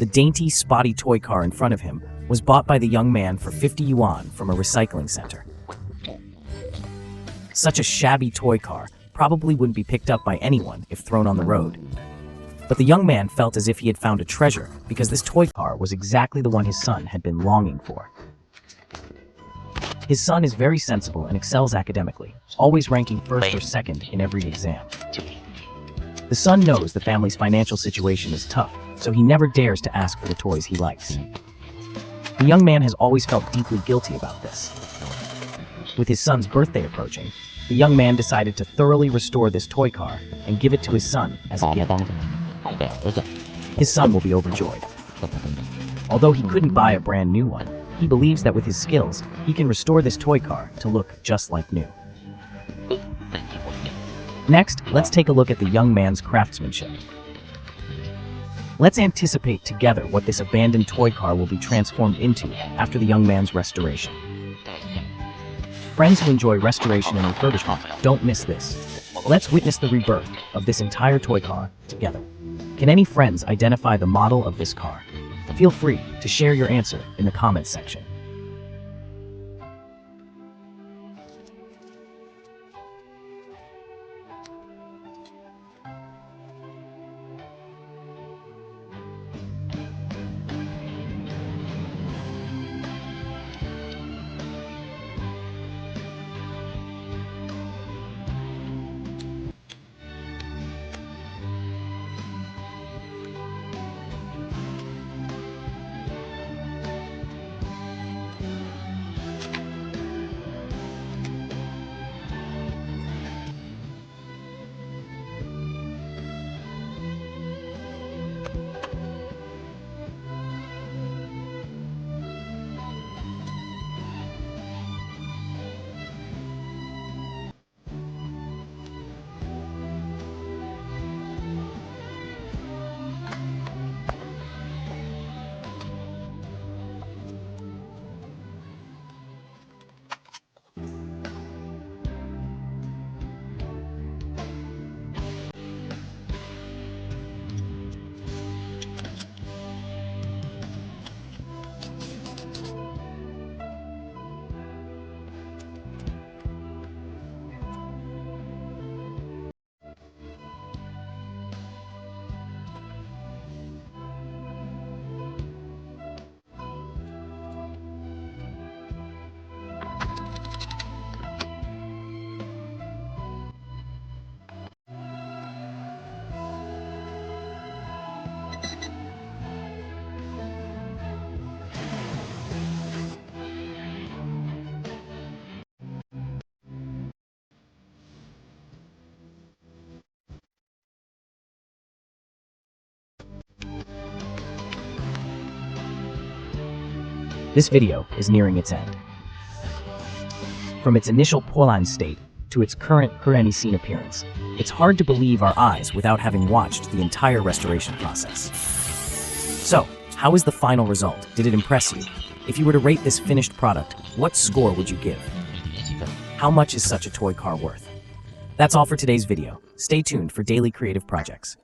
The dainty, spotty toy car in front of him was bought by the young man for 50 yuan from a recycling center. Such a shabby toy car probably wouldn't be picked up by anyone if thrown on the road. But the young man felt as if he had found a treasure because this toy car was exactly the one his son had been longing for. His son is very sensible and excels academically, always ranking first or second in every exam. The son knows the family's financial situation is tough, so he never dares to ask for the toys he likes. The young man has always felt deeply guilty about this. With his son's birthday approaching, the young man decided to thoroughly restore this toy car and give it to his son as a gift. His son will be overjoyed. Although he couldn't buy a brand new one, he believes that with his skills, he can restore this toy car to look just like new. Next, let's take a look at the young man's craftsmanship. Let's anticipate together what this abandoned toy car will be transformed into after the young man's restoration. Friends who enjoy restoration and refurbishment, don't miss this. Let's witness the rebirth of this entire toy car together. Can any friends identify the model of this car? Feel free to share your answer in the comments section. This video is nearing its end. From its initial Polan state to its current Scene appearance, it's hard to believe our eyes without having watched the entire restoration process. So, how is the final result? Did it impress you? If you were to rate this finished product, what score would you give? How much is such a toy car worth? That's all for today's video. Stay tuned for daily creative projects.